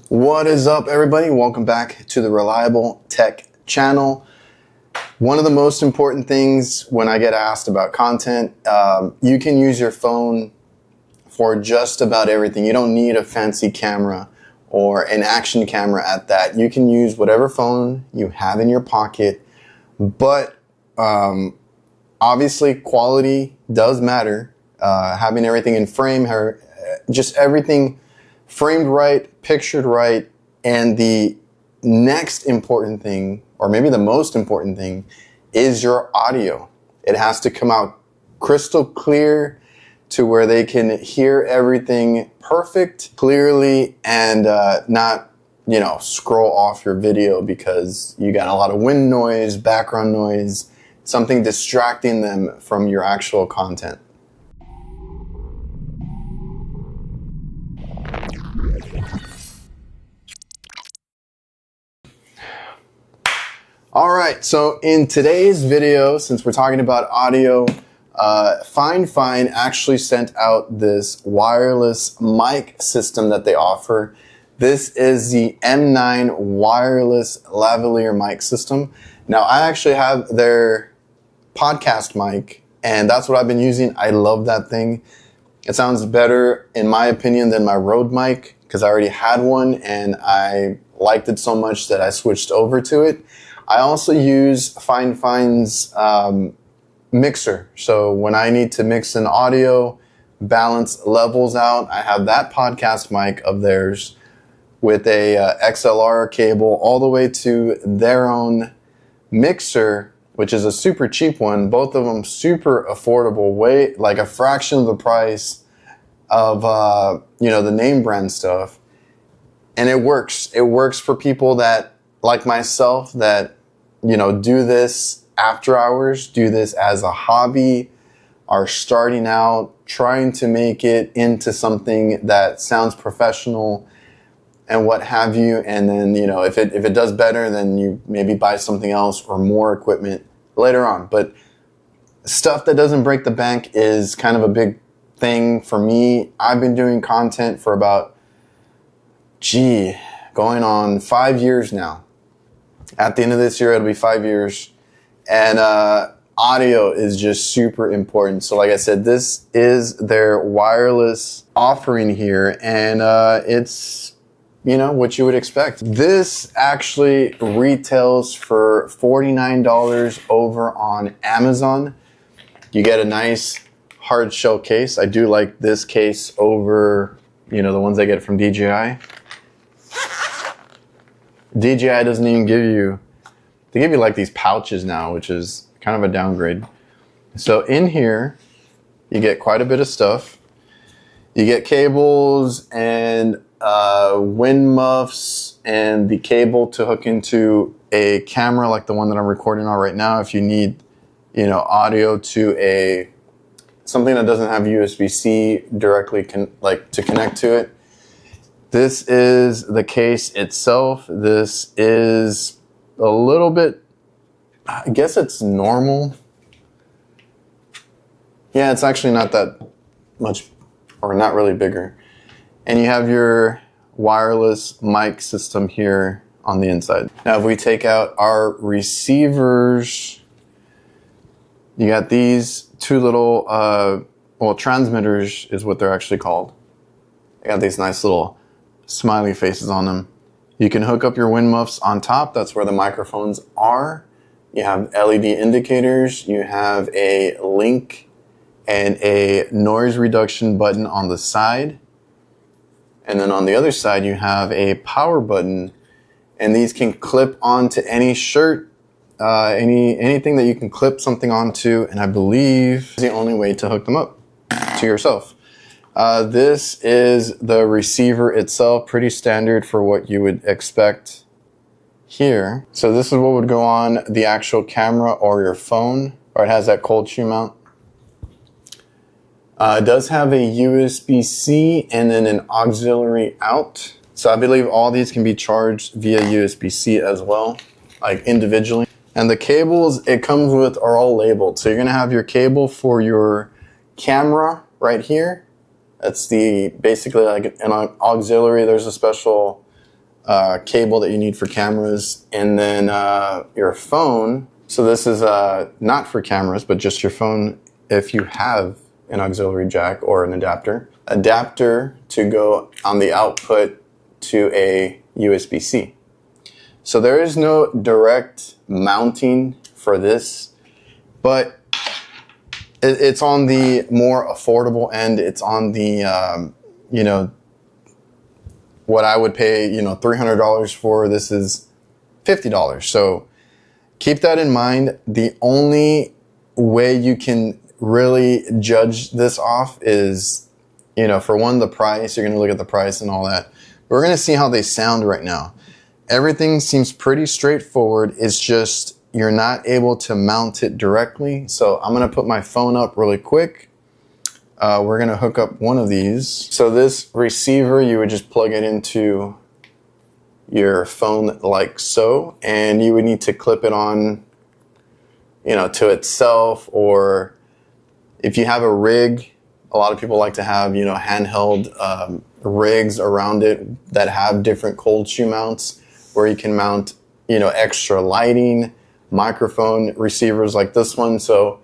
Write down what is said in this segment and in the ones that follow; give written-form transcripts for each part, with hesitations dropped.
What is up, everybody? Welcome back to the Reliable Tech channel. One of the most important things when I get asked about content, you can use your phone for just about everything. You don't need a fancy camera or an action camera at that. You can use whatever phone you have in your pocket, but obviously quality does matter. Having everything in frame, just everything framed right, pictured right, and the next important thing, or maybe the most important thing, is your audio. It has to come out crystal clear to where they can hear everything perfect, clearly, and not, scroll off your video because you got a lot of wind noise, background noise, something distracting them from your actual content. All right, so in today's video, since we're talking about audio, Fifine actually sent out this wireless mic system that they offer. This is the M9 wireless lavalier mic system. Now, I actually have their podcast mic, and that's what I've been using. I love that thing. It sounds better, in my opinion, than my Rode mic, because I already had one, and I liked it so much that I switched over to it. I also use Fifine's mixer. So when I need to mix in audio, balance levels out, I have that podcast mic of theirs with a XLR cable all the way to their own mixer, which is a super cheap one. Both of them super affordable, way like a fraction of the price of the name brand stuff. And it works. It works for people that, like myself, that do this after hours, do this as a hobby, are starting out, trying to make it into something that sounds professional and what have you. And then, if it does better, then you maybe buy something else or more equipment later on. But stuff that doesn't break the bank is kind of a big thing for me. I've been doing content for about, going on 5 years now. At the end of this year, it'll be 5 years. And audio is just super important. So like I said, this is their wireless offering here. And it's, what you would expect. This actually retails for $49 over on Amazon. You get a nice hard shell case. I do like this case over, the ones I get from DJI. DJI doesn't even give you, they give you like these pouches now, which is kind of a downgrade. So in here, you get quite a bit of stuff. You get cables and wind muffs and the cable to hook into a camera like the one that I'm recording on right now. If you need, audio to something that doesn't have USB-C directly to connect to it. This is the case itself. This is a little bit, I guess it's normal. Yeah, it's actually not that much, or not really bigger. And you have your wireless mic system here on the inside. Now, if we take out our receivers, you got these two little, transmitters is what they're actually called. They got these nice little smiley faces on them. You can hook up your wind muffs on top. That's where the microphones are. You have LED indicators. You have a link and a noise reduction button on the side. And then on the other side, you have a power button. And these can clip onto any shirt, anything that you can clip something onto. And I believe it's the only way to hook them up to yourself. This is the receiver itself, pretty standard for what you would expect here. So this is what would go on the actual camera or your phone, or it has that cold shoe mount. It does have a USB-C and then an auxiliary out. So I believe all these can be charged via USB-C as well, like individually. And the cables it comes with are all labeled. So you're gonna have your cable for your camera right here. That's basically like an auxiliary. There's a special cable that you need for cameras, and then your phone. So this is not for cameras, but just your phone if you have an auxiliary jack or an adapter. Adapter to go on the output to a USB-C. So there is no direct mounting for this, but it's on the more affordable end. It's on the, you know, what I would pay, you know, $300 for. This is $50. So keep that in mind. The only way you can really judge this off is, you know, for one, the price. You're going to look at the price and all that. We're going to see how they sound right now. Everything seems pretty straightforward. It's just you're not able to mount it directly. So I'm going to put my phone up really quick. We're going to hook up one of these. So this receiver, you would just plug it into your phone like so, and you would need to clip it on, you know, to itself, or if you have a rig, a lot of people like to have, you know, handheld rigs around it that have different cold shoe mounts where you can mount, you know, extra lighting, microphone receivers like this one. So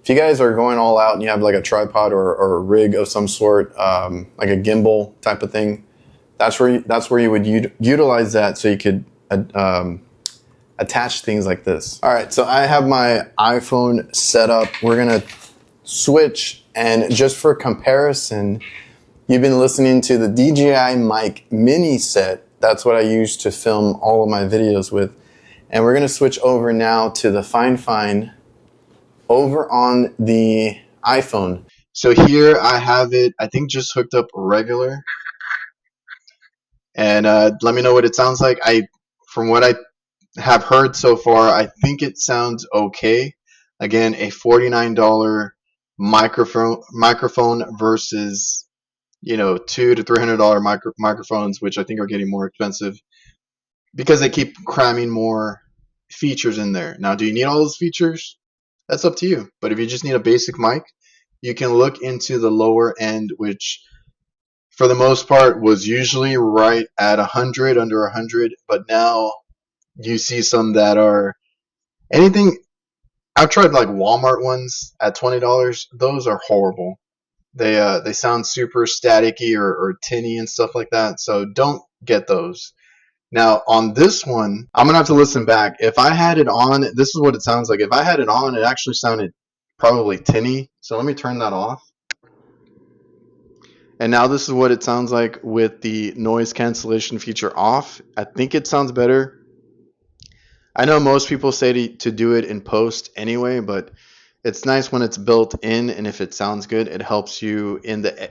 if you guys are going all out and you have like a tripod or a rig of some sort, like a gimbal type of thing, that's where you would utilize that, so you could attach things like this. All right, so I have my iPhone set up. We're gonna switch, and just for comparison, you've been listening to the DJI Mic Mini set. That's what I use to film all of my videos with. And we're gonna switch over now to the Fifine over on the iPhone. So here I have it, I think just hooked up regular. And let me know what it sounds like. From what I have heard so far, I think it sounds okay. Again, a $49 microphone versus, you know, $200 to $300 microphones, which I think are getting more expensive because they keep cramming more features in there. Now, do you need all those features? That's up to you. But if you just need a basic mic, you can look into the lower end, which for the most part was usually right at 100, under 100. But now you see some that are anything. I've tried like Walmart ones at $20. Those are horrible. They sound super staticky or tinny and stuff like that. So don't get those. Now on this one, I'm gonna have to listen back. If I had it on, this is what it sounds like. If I had it on, it actually sounded probably tinny. So let me turn that off. And now this is what it sounds like with the noise cancellation feature off. I think it sounds better. I know most people say to do it in post anyway, but it's nice when it's built in, and if it sounds good, it helps you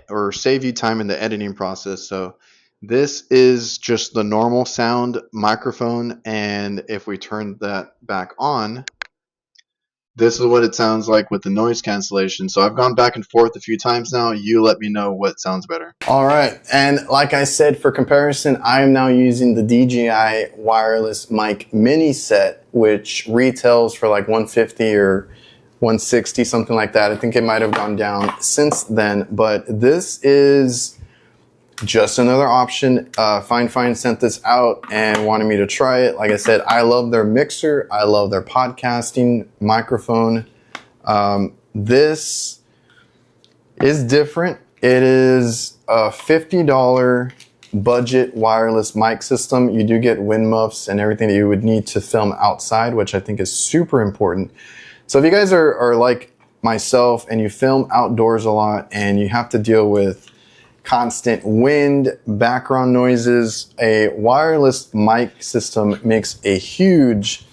or save you time in the editing process. So this is just the normal sound microphone, and if we turn that back on, this is what it sounds like with the noise cancellation. So I've gone back and forth a few times now. You let me know what sounds better. All right, and like I said, for comparison, I am now using the DJI Wireless Mic Mini set, which retails for like $150 or $160, something like that. I think it might have gone down since then, but this is just another option. Fifine sent this out and wanted me to try it. Like I said, I love their mixer. I love their podcasting microphone. This is different. It is a $50 budget wireless mic system. You do get wind muffs and everything that you would need to film outside, which I think is super important. So if you guys are like myself and you film outdoors a lot and you have to deal with constant wind, background noises, a wireless mic system makes a huge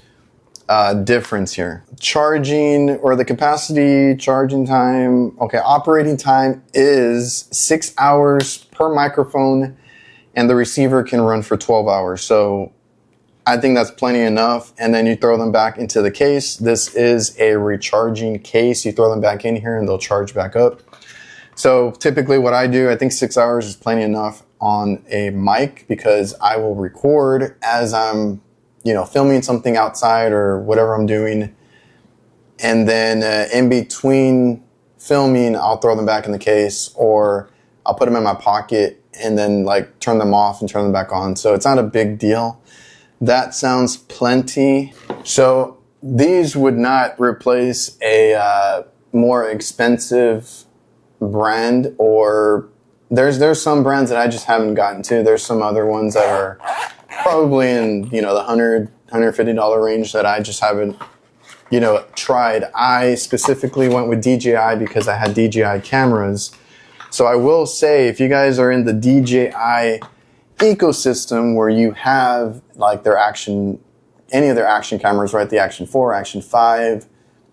difference here. Charging, or the capacity, charging time, okay, operating time is 6 hours per microphone, and the receiver can run for 12 hours. So I think that's plenty enough. And then you throw them back into the case. This is a recharging case. You throw them back in here and they'll charge back up. So typically what I do, I think 6 hours is plenty enough on a mic, because I will record as I'm, you know, filming something outside or whatever I'm doing. And then in between filming, I'll throw them back in the case, or I'll put them in my pocket and then like turn them off and turn them back on. So it's not a big deal. That sounds plenty. So these would not replace a more expensive brand, or there's some brands that I just haven't gotten to. There's some other ones that are probably in, you know, the $150 range that I just haven't, you know, tried. I specifically went with DJI because I had DJI cameras. So I will say, if you guys are in the DJI ecosystem where you have like their any of their action cameras, right? The Action 4, Action 5,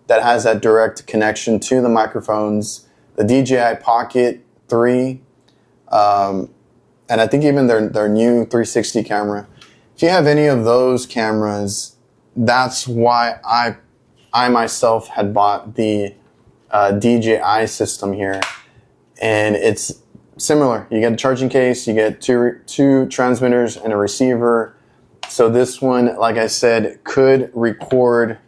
that has that direct connection to the microphones, the DJI Pocket 3, and I think even their new 360 camera. If you have any of those cameras, that's why I myself had bought the DJI system here. And it's similar. You get a charging case, you get two transmitters and a receiver. So this one, like I said, could record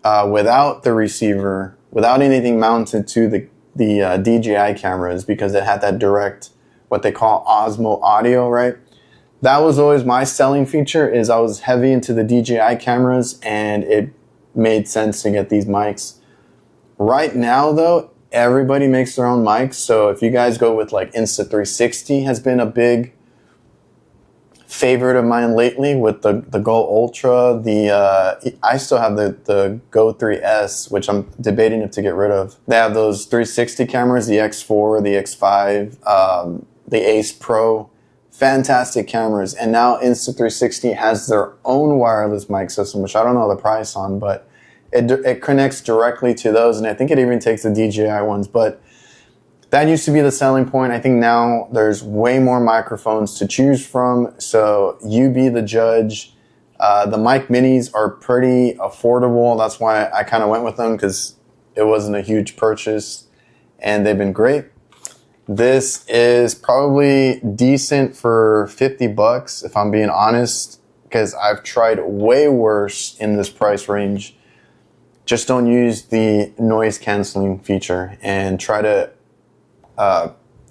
without the receiver, without anything mounted to the DJI cameras, because it had that direct, what they call Osmo audio, right? That was always my selling feature, is I was heavy into the DJI cameras and it made sense to get these mics. Right now though, everybody makes their own mics. So if you guys go with like Insta360 has been a big favorite of mine lately, with the Go Ultra. I still have the Go 3S, which I'm debating if to get rid of. They have those 360 cameras, the X4, the X5, the Ace Pro. Fantastic cameras. And now Insta360 has their own wireless mic system, which I don't know the price on, but it connects directly to those, and I think it even takes the DJI ones. But that used to be the selling point. I think now there's way more microphones to choose from, so you be the judge. The Mic Minis are pretty affordable. That's why I kind of went with them, because it wasn't a huge purchase, and they've been great. This is probably decent for 50 bucks, if I'm being honest, because I've tried way worse in this price range. Just don't use the noise canceling feature and try to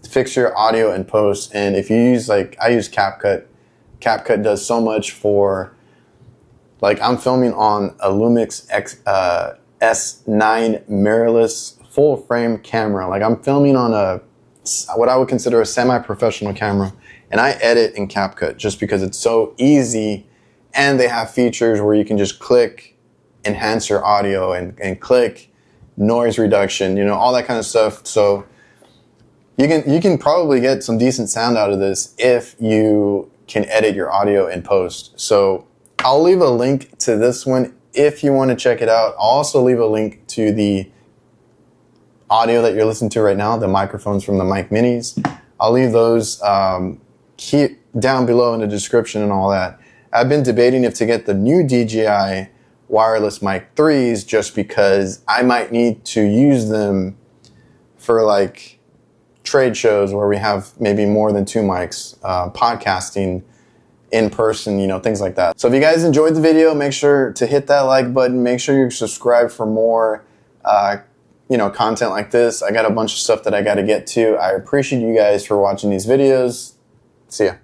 fix your audio in post. And if you use, like, I use CapCut. CapCut does so much for, like, I'm filming on a Lumix S9 mirrorless full frame camera. Like, I'm filming on what I would consider a semi-professional camera, and I edit in CapCut just because it's so easy, and they have features where you can just click enhance your audio and click noise reduction, you know, all that kind of stuff. So you can probably get some decent sound out of this if you can edit your audio in post. So I'll leave a link to this one if you want to check it out. I'll also leave a link to the audio that you're listening to right now, the microphones from the Mic Minis. I'll leave those down below in the description and all that. I've been debating if to get the new DJI Wireless Mic 3s, just because I might need to use them for like trade shows where we have maybe more than 2 mics, podcasting in person, you know, things like that. So if you guys enjoyed the video, make sure to hit that like button. Make sure you subscribe for more you know, content like this. I got a bunch of stuff that I got to get to. I appreciate you guys for watching these videos. See ya.